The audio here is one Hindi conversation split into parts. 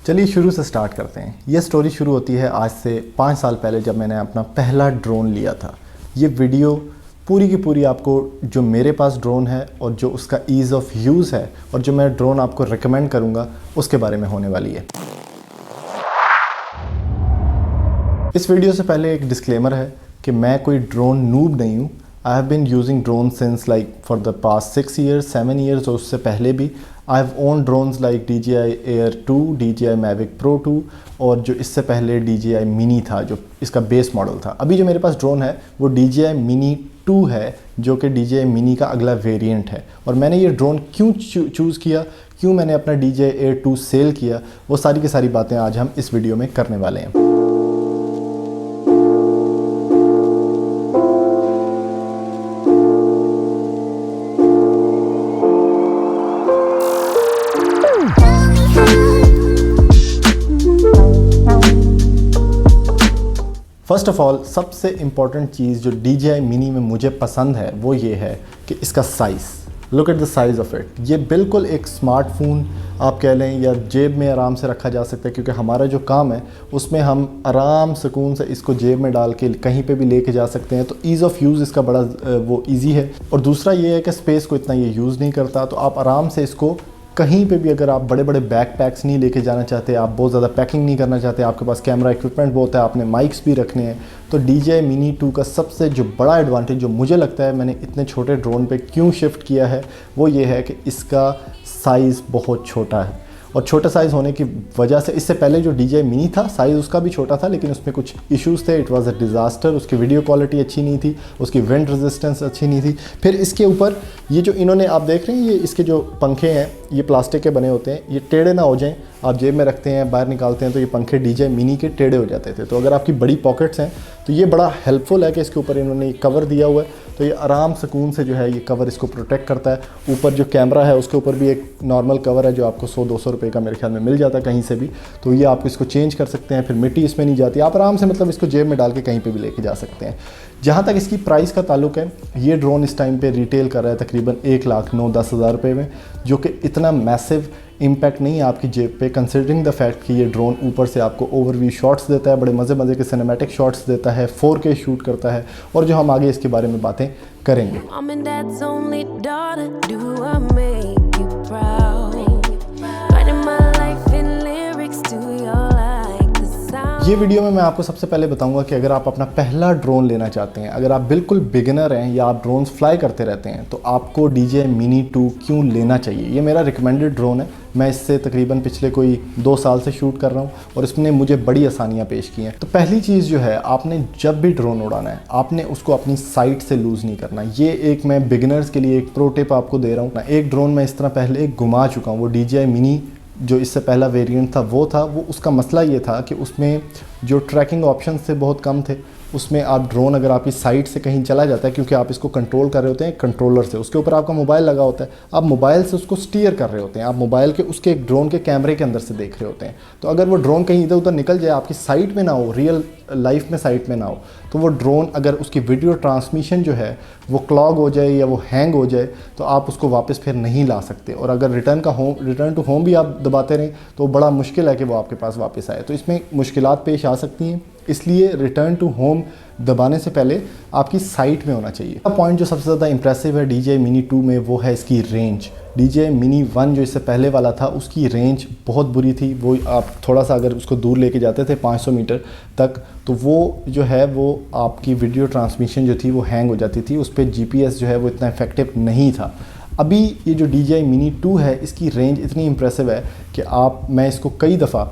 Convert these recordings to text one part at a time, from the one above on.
चलिए शुरू से स्टार्ट करते हैं। ये स्टोरी शुरू होती है आज से 5 साल पहले जब मैंने अपना पहला ड्रोन लिया था। ये वीडियो पूरी की पूरी आपको जो मेरे पास ड्रोन है और जो उसका ईज़ ऑफ यूज़ है और जो मैं ड्रोन आपको रिकमेंड करूँगा उसके बारे में होने वाली है। इस वीडियो से पहले एक डिस्क्लेमर है कि मैं कोई ड्रोन नूब नहीं हूँ। I have been using drone since like for the past 6 years 7 years और उससे पहले भी I have own drones like DJI Air 2, DJI Mavic Pro 2 और जो इससे पहले DJI Mini था जो इसका बेस मॉडल था। अभी जो मेरे पास ड्रोन है वो DJI Mini 2 है जो कि DJI Mini का अगला वेरिएंट है। और मैंने ये ड्रोन क्यों चूज़ किया, क्यों मैंने अपना DJI Air 2 सेल किया, वो सारी की सारी बातें आज हम इस वीडियो में करने वाले हैं। फर्स्ट ऑफ ऑल सबसे इम्पॉर्टेंट चीज़ जो DJI Mini में मुझे पसंद है वो ये है कि इसका size. Look at the size of it. ये बिल्कुल एक स्मार्टफोन आप कह लें या जेब में आराम से रखा जा सकता है, क्योंकि हमारा जो काम है उसमें हम आराम सुकून से इसको जेब में डाल के कहीं पे भी लेके जा सकते हैं। तो ईज़ ऑफ यूज़ इसका बड़ा वो ईजी है। और दूसरा ये है कि स्पेस को इतना ये यूज़ नहीं करता, तो आप आराम से इसको कहीं पे भी, अगर आप बड़े बड़े बैकपैक्स नहीं लेके जाना चाहते, आप बहुत ज़्यादा पैकिंग नहीं करना चाहते, आपके पास कैमरा इक्विपमेंट बहुत है, आपने माइक्स भी रखने हैं, तो DJI Mini 2 का सबसे जो बड़ा एडवांटेज जो मुझे लगता है मैंने इतने छोटे ड्रोन पे क्यों शिफ्ट किया है वो ये है कि इसका साइज़ बहुत छोटा है। और छोटा साइज़ होने की वजह से इससे पहले जो DJI Mini था साइज़ उसका भी छोटा था, लेकिन उसमें कुछ इश्यूज़ थे। It was a disaster. उसकी वीडियो क्वालिटी अच्छी नहीं थी, उसकी विंड रेजिस्टेंस अच्छी नहीं थी। फिर इसके ऊपर ये जो इन्होंने आप देख रहे हैं, ये इसके जो पंखे हैं ये प्लास्टिक के बने होते हैं, ये टेढ़े ना हो जाएं। आप जेब में रखते हैं, बाहर निकालते हैं तो ये पंखे DJI Mini के टेढ़े हो जाते थे। तो अगर आपकी बड़ी पॉकेट्स हैं तो ये बड़ा हेल्पफुल है कि इसके ऊपर इन्होंने कवर दिया हुआ है, तो ये आराम सुकून से जो है ये कवर इसको प्रोटेक्ट करता है। ऊपर जो कैमरा है उसके ऊपर भी एक नॉर्मल कवर है जो आपको 100-200 रुपये का मेरे ख्याल में मिल जाता है कहीं से भी। तो ये आप इसको चेंज कर सकते हैं, फिर मिट्टी इसमें नहीं जाती, आप आराम से मतलब इसको जेब में डाल के कहीं पर भी लेके जा सकते हैं। जहाँ तक इसकी प्राइस का ताल्लुक है, ये ड्रोन इस टाइम पे रिटेल कर रहा है तकरीबन 1,09,10,000 रुपये में, जो कि इतना मैसिव इम्पैक्ट नहीं है आपकी जेब पे, कंसिडरिंग द फैक्ट कि ये ड्रोन ऊपर से आपको ओवरव्यू शॉट्स देता है, बड़े मज़े के सिनेमैटिक शॉट्स देता है, 4K शूट करता है, और जो हम आगे इसके बारे में बातें करेंगे। ये वीडियो में मैं आपको सबसे पहले बताऊंगा कि अगर आप अपना पहला ड्रोन लेना चाहते हैं, अगर आप बिल्कुल बिगिनर हैं या आप ड्रोन्स फ्लाई करते रहते हैं, तो आपको DJI Mini 2 क्यों लेना चाहिए। ये मेरा रिकमेंडेड ड्रोन है। मैं इससे तकरीबन पिछले कोई 2 साल से शूट कर रहा हूँ और इसने मुझे बड़ी आसानियाँ पेश की हैं। तो पहली चीज़ जो है, आपने जब भी ड्रोन उड़ाना है आपने उसको अपनी साइट से लूज़ नहीं करना। ये एक मैं बिगिनर्स के लिए एक प्रो टिप आपको दे रहा हूँ। एक ड्रोन मैं इस तरह पहले घुमा चुका हूँ, वो DJI Mini जो इससे पहला वेरिएंट था वो उसका मसला ये था कि उसमें जो ट्रैकिंग ऑप्शन थे बहुत कम थे। उसमें आप ड्रोन अगर आपकी साइट से कहीं चला जाता है, क्योंकि आप इसको कंट्रोल कर रहे होते हैं कंट्रोलर से, उसके ऊपर आपका मोबाइल लगा होता है, आप मोबाइल से उसको स्टीयर कर रहे होते हैं, आप मोबाइल के उसके एक ड्रोन के कैमरे के अंदर से देख रहे होते हैं। तो अगर वो ड्रोन कहीं इधर उधर निकल जाए, आपकी साइट में ना हो, रियल लाइफ में साइट में ना हो, तो वो ड्रोन अगर उसकी वीडियो ट्रांसमिशन जो है वो क्लॉग हो जाए या वो हैंग हो जाए तो आप उसको वापस फिर नहीं ला सकते। और अगर रिटर्न टू होम भी आप दबाते रहें तो बड़ा मुश्किल है कि वो आपके पास वापस आए। तो इसमें मुश्किलात पेश आ सकती हैं, इसलिए रिटर्न टू होम दबाने से पहले आपकी साइट में होना चाहिए। पॉइंट जो सबसे ज़्यादा इंप्रेसिव है DJI Mini 2 में वो है इसकी रेंज। DJI Mini 1 जो इससे पहले वाला था उसकी रेंज बहुत बुरी थी। वो आप थोड़ा सा अगर उसको दूर लेके जाते थे 500 मीटर तक, तो वो जो है वो आपकी वीडियो ट्रांसमिशन जो थी वो हैंग हो जाती थी, उस पर GPS जो है वो इतना इफेक्टिव नहीं था। अभी ये जो DJI Mini 2 है इसकी रेंज इतनी इंप्रेसिव है कि मैं इसको कई दफ़ा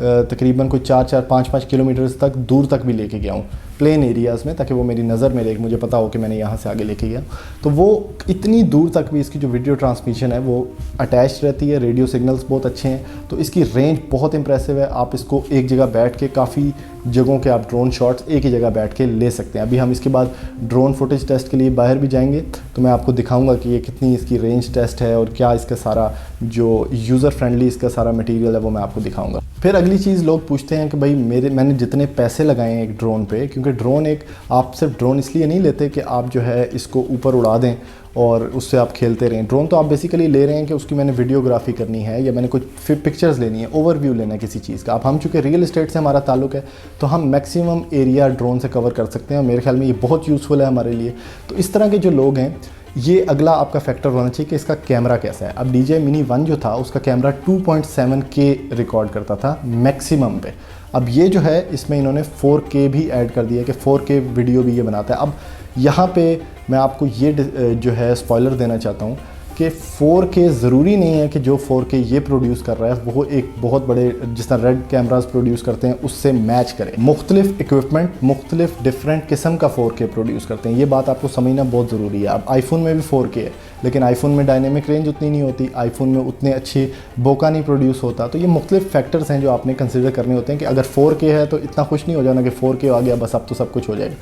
तकरीबन कोई 4-5 किलोमीटर तक दूर तक भी लेके गया हूँ प्लेन एरियाज़ में, ताकि वो मेरी नज़र में मुझे पता हो कि मैंने यहाँ से आगे लेके गया। तो वो इतनी दूर तक भी इसकी जो वीडियो ट्रांसमिशन है वो अटैच रहती है, रेडियो सिग्नल्स बहुत अच्छे हैं, तो इसकी रेंज बहुत इंप्रेसिव है। आप इसको एक जगह बैठ के काफ़ी जगहों के आप ड्रोन शॉट्स एक ही जगह बैठ के ले सकते हैं। अभी हम इसके बाद ड्रोन फुटेज टेस्ट के लिए बाहर भी जाएंगे तो मैं आपको दिखाऊंगा कि ये कितनी इसकी रेंज टेस्ट है और क्या इसका सारा जो यूज़र फ्रेंडली इसका सारा मटेरियल है वो मैं आपको दिखाऊंगा। फिर अगली चीज़ लोग पूछते हैं कि भाई मैंने जितने पैसे लगाए हैं एक ड्रोन पे, क्योंकि क्योंकि ड्रोन एक, आप सिर्फ ड्रोन इसलिए नहीं लेते कि आप जो है इसको ऊपर उड़ा दें और उससे आप खेलते रहें। ड्रोन तो आप बेसिकली ले रहे हैं कि उसकी मैंने वीडियोग्राफी करनी है या मैंने कुछ पिक्चर्स लेनी है, ओवरव्यू लेना है किसी चीज़ का। अब हम चूँकि रियल एस्टेट से हमारा ताल्लुक है तो हम मैक्सिमम एरिया ड्रोन से कवर कर सकते हैं और मेरे ख्याल में ये बहुत यूज़फुल है हमारे लिए। तो इस तरह के जो लोग हैं, ये अगला आपका फैक्टर होना चाहिए कि इसका कैमरा कैसा है। अब DJI Mini 1 जो था उसका कैमरा 2.7K रिकॉर्ड करता था मैक्सिमम पे। अब ये जो है इसमें इन्होंने 4K भी ऐड कर दिया कि 4K वीडियो भी ये बनाता है। अब यहाँ पे मैं आपको ये जो है स्पॉइलर देना चाहता हूँ कि 4K ज़रूरी नहीं है कि जो 4K ये प्रोड्यूस कर रहा है वो एक बहुत बड़े, जिस तरह रेड कैमरास प्रोड्यूस करते हैं उससे मैच करे। मुख्तलिफ इक्विपमेंट मुख्तलिफ डिफरेंट किस्म का 4K प्रोड्यूस करते हैं, ये बात आपको समझना बहुत ज़रूरी है। अब आईफोन में भी 4K है, लेकिन आईफोन में डायनेमिक रेंज उतनी नहीं होती, आईफोन में उतने अच्छी बोका नहीं प्रोड्यूस होता। तो ये मुख्तलिफ फैक्टर्स हैं जो आपने कंसिडर करने होते हैं कि अगर 4K है तो इतना खुश नहीं हो जाना कि 4K आ गया बस अब तो सब कुछ हो जाएगा।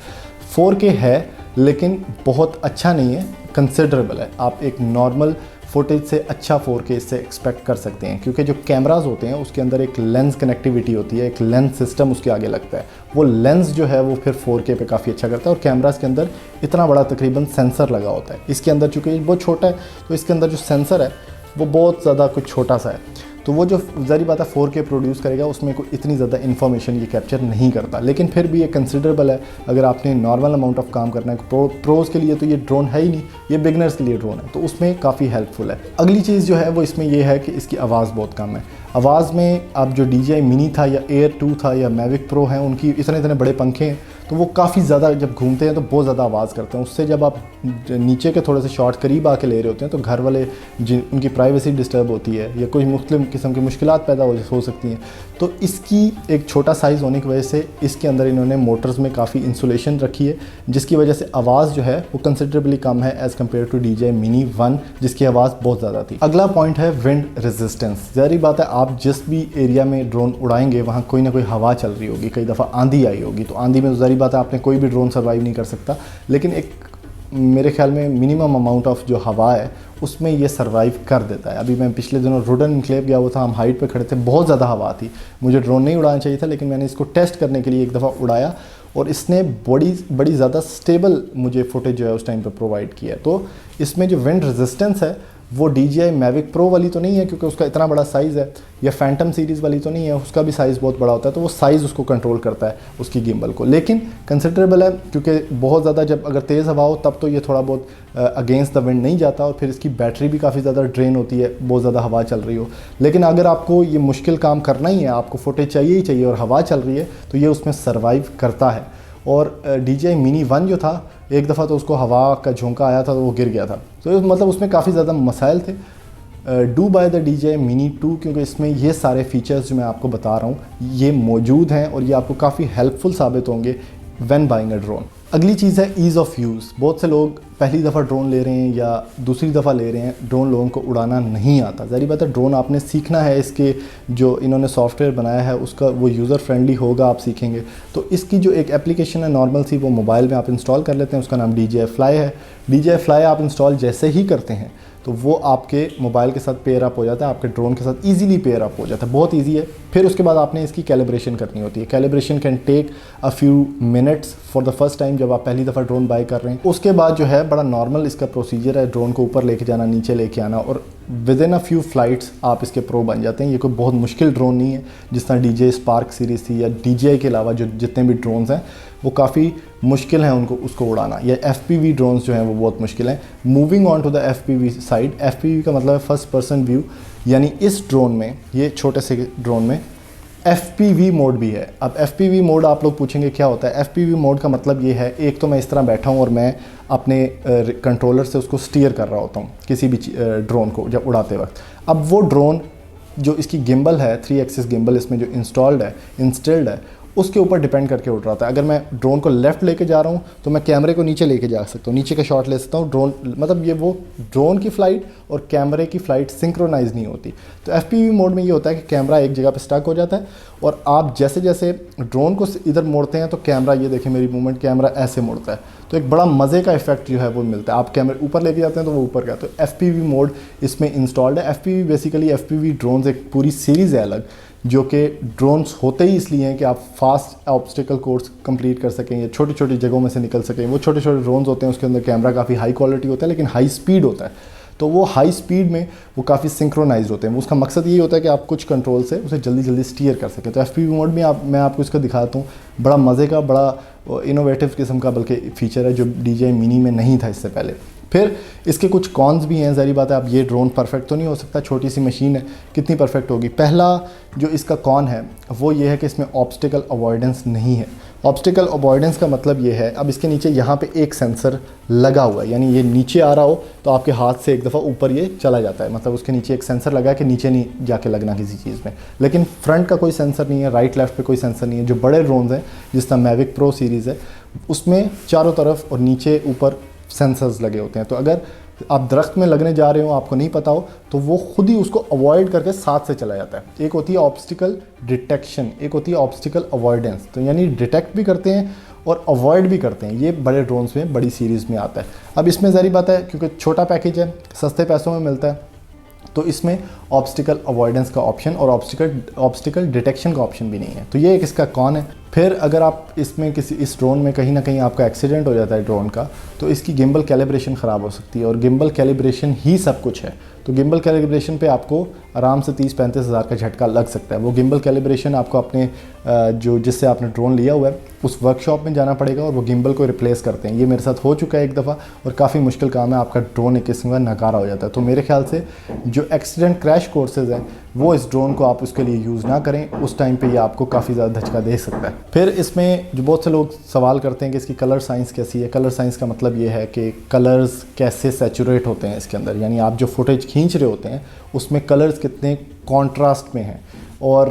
4K है लेकिन बहुत अच्छा नहीं है, कंसिडरेबल है। आप एक नॉर्मल फुटेज से अच्छा 4K इससे एक्सपेक्ट कर सकते हैं, क्योंकि जो कैमरास होते हैं उसके अंदर एक लेंस कनेक्टिविटी होती है, एक लेंस सिस्टम उसके आगे लगता है। वो लेंस जो है वो फिर 4K पे काफ़ी अच्छा करता है। और कैमरास के अंदर इतना बड़ा तकरीबन सेंसर लगा होता है, इसके अंदर चूँकि बहुत छोटा है तो इसके अंदर जो सेंसर है वो बहुत ज़्यादा कुछ छोटा सा है। तो वो जो ज़ाहिर बात है 4K प्रोड्यूस करेगा उसमें कोई इतनी ज़्यादा इन्फॉर्मेशन ये कैप्चर नहीं करता, लेकिन फिर भी ये कंसिडरेबल है। अगर आपने नॉर्मल अमाउंट ऑफ काम करना है, प्रोज़ के लिए तो ये ड्रोन है ही नहीं, ये बिगनर्स के लिए ड्रोन है, तो उसमें काफ़ी हेल्पफुल है। अगली चीज़ जो है वो इसमें ये है कि इसकी आवाज़ बहुत कम है। आवाज़ में अब जो DJI Mini था या Air 2 था या Mavic Pro हैं, उनकी इतने इतने बड़े पंखे हैं तो वो काफ़ी ज़्यादा जब घूमते हैं तो बहुत ज़्यादा आवाज़ करते हैं। उससे जब आप नीचे के थोड़े से शॉट करीब आके ले रहे होते हैं तो घर वाले उनकी प्राइवेसी डिस्टर्ब होती है या कोई मुख्तलिफ किस्म की मुश्किलात पैदा हो सकती हैं। तो इसकी एक छोटा साइज़ होने की वजह से इसके अंदर इन्होंने मोटर्स में काफ़ी इंसुलेशन रखी है, जिसकी वजह से आवाज़ जो है वो कंसिडरेबली कम है as compare to DJI Mini 1 जिसकी आवाज़ बहुत ज़्यादा थी। अगला पॉइंट है विंड रेजिस्टेंस। ज़ाहिर बात है आप जिस भी एरिया में ड्रोन उड़ाएंगे वहाँ कोई ना कोई हवा चल रही होगी, कई दफ़ा आंधी आई होगी, तो आंधी में तो ज़ाहिर बात है आपने कोई भी ड्रोन सर्वाइव नहीं कर सकता, लेकिन एक मेरे ख्याल में मिनिमम अमाउंट ऑफ जो हवा है उसमें ये सर्वाइव कर देता है। अभी मैं पिछले दिनों रोडन इनक्लेव गया हुआ था, हम हाइट पे खड़े थे, बहुत ज़्यादा हवा थी, मुझे ड्रोन नहीं उड़ाना चाहिए था लेकिन मैंने इसको टेस्ट करने के लिए एक दफ़ा उड़ाया और इसने बड़ी ज़्यादा स्टेबल मुझे फुटेज जो है उस टाइम पे प्रोवाइड किया। तो इसमें जो विंड रेजिस्टेंस है वो DJI Mavic Pro वाली तो नहीं है क्योंकि उसका इतना बड़ा साइज़ है, या फैंटम सीरीज़ वाली तो नहीं है, उसका भी साइज़ बहुत बड़ा होता है तो वो साइज़ उसको कंट्रोल करता है उसकी गिम्बल को, लेकिन कंसिडरेबल है क्योंकि बहुत ज़्यादा जब अगर तेज़ हवा हो तब तो ये थोड़ा बहुत अगेंस्ट द विंड नहीं जाता और फिर इसकी बैटरी भी काफ़ी ज़्यादा ड्रेन होती है बहुत ज़्यादा हवा चल रही हो। लेकिन अगर आपको ये मुश्किल काम करना ही है, आपको फुटेज चाहिए ही चाहिए और हवा चल रही है तो ये उसमें सर्वाइव करता है। और DJI Mini 1 जो था एक दफ़ा तो उसको हवा का झोंका आया था तो वो गिर गया था, तो मतलब उसमें काफ़ी ज़्यादा मसाइल थे। Do by the DJI Mini 2 क्योंकि इसमें ये सारे फीचर्स जो मैं आपको बता रहा हूँ ये मौजूद हैं और ये आपको काफ़ी हेल्पफुल साबित होंगे व्हेन बाइंग अ ड्रोन। अगली चीज़ है ईज़ ऑफ़ यूज़। बहुत से लोग पहली दफ़ा ड्रोन ले रहे हैं या दूसरी दफ़ा ले रहे हैं, ड्रोन लोगों को उड़ाना नहीं आता। ज़ाहिर बात है ड्रोन आपने सीखना है, इसके जो इन्होंने सॉफ्टवेयर बनाया है उसका वो यूज़र फ्रेंडली होगा, आप सीखेंगे। तो इसकी जो एक एप्लीकेशन है नॉर्मल सी, वो मोबाइल में आप इंस्टॉल कर लेते हैं, उसका नाम DJI Fly है। DJI Fly आप इंस्टॉल जैसे ही करते हैं तो वो आपके मोबाइल के साथ पेयर अप हो जाता है, आपके ड्रोन के साथ इजीली पेयर अप हो जाता है, बहुत इजी है। फिर उसके बाद आपने इसकी कैलिब्रेशन करनी होती है। Calibration can take a few minutes for the first time जब आप पहली दफ़ा ड्रोन बाय कर रहे हैं। उसके बाद जो है बड़ा नॉर्मल इसका प्रोसीजर है, ड्रोन को ऊपर लेके जाना, नीचे लेके आना, और with in a few flights आप इसके प्रो बन जाते हैं। ये कोई बहुत मुश्किल ड्रोन नहीं है जिस तरह DJI Spark सीरीज़ थी या DJI के अलावा जो जितने भी ड्रोन्स हैं वो काफ़ी मुश्किल हैं उसको उड़ाना, या FPV ड्रोन्स जो हैं वो बहुत मुश्किल हैं। Moving on to the FPV side, FPV का मतलब है फर्स्ट पर्सन व्यू, यानी इस ड्रोन में, ये छोटे से ड्रोन में FPV मोड भी है। अब FPV मोड आप लोग पूछेंगे क्या होता है। FPV मोड का मतलब ये है, एक तो मैं इस तरह बैठा हूँ और मैं अपने कंट्रोलर से उसको स्टीयर कर रहा होता हूँ किसी भी ड्रोन को जब उड़ाते वक्त। अब वो ड्रोन जो इसकी गिम्बल है, 3 एक्सिस गिम्बल इसमें जो इंस्टॉल्ड है उसके ऊपर डिपेंड करके उड़ रहा था। अगर मैं ड्रोन को लेफ़्ट लेके जा रहा हूँ तो मैं कैमरे को नीचे लेके जा सकता हूँ, नीचे का शॉट ले सकता हूँ। ड्रोन मतलब ये वो ड्रोन की फ़्लाइट और कैमरे की फ़्लाइट सिंक्रोनाइज़ नहीं होती। तो FPV मोड में ये होता है कि कैमरा एक जगह पे स्टक हो जाता है और आप जैसे जैसे ड्रोन को इधर मोड़ते हैं तो कैमरा, ये देखें मेरी मूवमेंट, कैमरा ऐसे मुड़ता है, तो एक बड़ा मज़े का इफेक्ट जो है वो मिलता है। आप कैमरे ऊपर लेके जाते हैं तो वो ऊपर का, तो FPV मोड इसमें इंस्टॉल्ड है। FPV बेसिकली FPV ड्रोन्स एक पूरी सीरीज़ है अलग जो कि ड्रोन्स होते ही इसलिए हैं कि आप फास्ट ऑब्स्टिकल कोर्स कंप्लीट कर सकें या छोटी छोटी जगहों में से निकल सकें। वो छोटे छोटे ड्रोन्स होते हैं, उसके अंदर कैमरा काफ़ी हाई क्वालिटी होता है लेकिन हाई स्पीड होता है, तो वो हाई स्पीड में वो काफ़ी सिंक्रोनाइज होते हैं। उसका मकसद ये होता है कि आप कुछ कंट्रोल से उसे जल्दी जल्दी स्टीयर कर सकें। तो FPV मोड में मैं आपको इसका दिखाता हूँ, बड़ा मज़े का, बड़ा इनोवेटिव किस्म का बल्कि फ़ीचर है जो DJI मिनी में नहीं था इससे पहले। फिर इसके कुछ कॉन्स भी हैं, ज़ाहिर बात है, अब ये ड्रोन परफेक्ट तो नहीं हो सकता, छोटी सी मशीन है, कितनी परफेक्ट होगी। पहला जो इसका कॉन है वो ये है कि इसमें ऑब्स्टिकल अवॉइडेंस नहीं है। ऑब्स्टिकल अवॉइडेंस का मतलब ये है, अब इसके नीचे यहाँ पे एक सेंसर लगा हुआ है, यानी ये नीचे आ रहा हो तो आपके हाथ से एक दफ़ा ऊपर ये चला जाता है, मतलब उसके नीचे एक सेंसर लगा है कि नीचे नहीं जाके लगना किसी चीज़ में। लेकिन फ्रंट का कोई सेंसर नहीं है, राइट लेफ्ट पे कोई सेंसर नहीं है। जो बड़े ड्रोन्स हैं जिस तरह मैविक प्रो सीरीज़ है उसमें चारों तरफ और नीचे ऊपर सेंसर्स लगे होते हैं। तो अगर आप दरख्त में लगने जा रहे हो, आपको नहीं पता हो, तो वो खुद ही उसको अवॉइड करके साथ से चला जाता है। एक होती है ऑब्स्टिकल डिटेक्शन, एक होती है ऑब्स्टिकल अवॉइडेंस। तो यानी डिटेक्ट भी करते हैं और अवॉइड भी करते हैं। ये बड़े ड्रोन्स में, बड़ी सीरीज़ में आता है। अब इसमें ज़ाहिर बात है क्योंकि छोटा पैकेज है, सस्ते पैसों में मिलता है, तो इसमें ऑब्स्टिकल अवॉइडेंस का ऑप्शन और ऑब्स्टिकल डिटेक्शन का ऑप्शन भी नहीं है। तो ये एक इसका कौन है। फिर अगर आप इसमें इस ड्रोन में कहीं ना कहीं आपका एक्सीडेंट हो जाता है ड्रोन का, तो इसकी गिम्बल कैलिब्रेशन ख़राब हो सकती है, और गिम्बल कैलिब्रेशन ही सब कुछ है। तो गिम्बल कैलिब्रेशन पे आपको आराम से 30-35 हज़ार का झटका लग सकता है। वो गिम्बल कैलिब्रेशन आपको अपने जिससे आपने ड्रोन लिया हुआ है उस वर्कशॉप में जाना पड़ेगा और वो गिम्बल को रिप्लेस करते हैं। ये मेरे साथ हो चुका है एक दफ़ा और काफ़ी मुश्किल काम है, आपका ड्रोन एक किस्म का नकारा हो जाता है। तो मेरे ख्याल से जो एक्सीडेंट क्रैश कोर्सेज़ हैं वो इस ड्रोन को आप उसके लिए यूज़ ना करें, उस टाइम पे ये आपको काफ़ी ज़्यादा धचका दे सकता है। फिर इसमें जो बहुत से लोग सवाल करते हैं कि इसकी कलर साइंस कैसी है। कलर साइंस का मतलब ये है कि कलर्स कैसे सैचुरेट होते हैं इसके अंदर, यानी आप जो फुटेज खींच रहे होते हैं उसमें कलर्स कितने कॉन्ट्रास्ट में हैं। और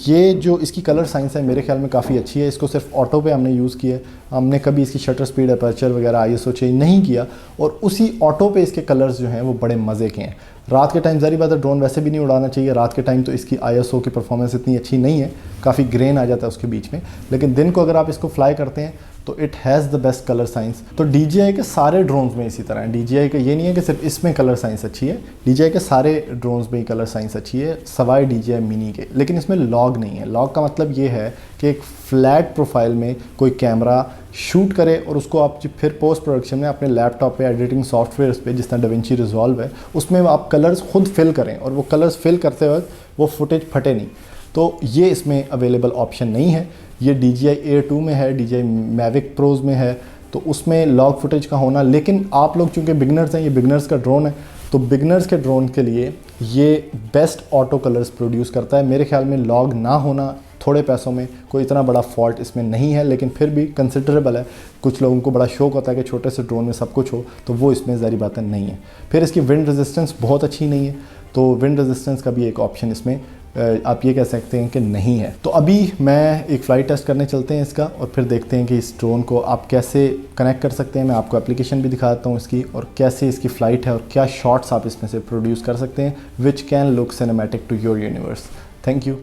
ये जो इसकी कलर साइंस है मेरे ख्याल में काफ़ी अच्छी है। इसको सिर्फ ऑटो पे हमने यूज़ किया है, हमने कभी इसकी शटर स्पीड, अपर्चर वगैरह ISO चेंज नहीं किया, और उसी ऑटो पे इसके कलर्स जो हैं वो बड़े मज़े के हैं। रात के टाइम ज़ाहिर बात है ड्रोन वैसे भी नहीं उड़ाना चाहिए, रात के टाइम तो इसकी ISO की परफॉर्मेंस इतनी अच्छी नहीं है, काफ़ी ग्रेन आ जाता है उसके बीच में। लेकिन दिन को अगर आप इसको फ्लाई करते हैं तो it has the best colour science. तो DJI के सारे ड्रोन्स में इसी तरह है। DJI का ये नहीं है कि सिर्फ इसमें कलर साइंस अच्छी है, DJI के सारे ड्रोन्स में ही कलर साइंस अच्छी है सवाए DJI मिनी के। लेकिन इसमें लॉग नहीं है। लॉग का मतलब ये है कि एक फ्लैट प्रोफाइल में कोई कैमरा शूट करे और उसको आप फिर पोस्ट प्रोडक्शन में अपने लैपटॉप पे, एडिटिंग सॉफ्टवेयर पे जिस तरह DaVinci Resolve है उसमें आप कलर्स खुद फिल करें और वो कलर्स फिल करते वक्त वो फुटेज फटे नहीं। तो ये इसमें अवेलेबल ऑप्शन नहीं है। ये DJI Air 2 में है, DJI Mavic Pros में है, तो उसमें लॉग फुटेज का होना। लेकिन आप लोग चूँकि बिगनर्स हैं, ये बिगनर्स का ड्रोन है, तो बिगनर्स के ड्रोन के लिए ये बेस्ट ऑटो कलर्स प्रोड्यूस करता है। मेरे ख्याल में लॉग ना होना थोड़े पैसों में कोई इतना बड़ा फॉल्ट इसमें नहीं है, लेकिन फिर भी कंसिडरेबल है। कुछ लोगों को बड़ा शौक होता है कि छोटे से ड्रोन में सब कुछ हो, तो वो इसमें ज़ाहिर बात नहीं है। फिर इसकी विंड रेजिस्टेंस बहुत अच्छी नहीं है, तो विंड रेजिस्टेंस का भी एक ऑप्शन इसमें आप ये कह सकते हैं कि नहीं है। तो अभी मैं एक फ़्लाइट टेस्ट करने चलते हैं इसका, और फिर देखते हैं कि इस ड्रोन को आप कैसे कनेक्ट कर सकते हैं। मैं आपको एप्लीकेशन भी दिखाता हूँ इसकी, और कैसे इसकी फ़्लाइट है और क्या शॉट्स आप इसमें से प्रोड्यूस कर सकते हैं which can look cinematic to your universe. Thank you.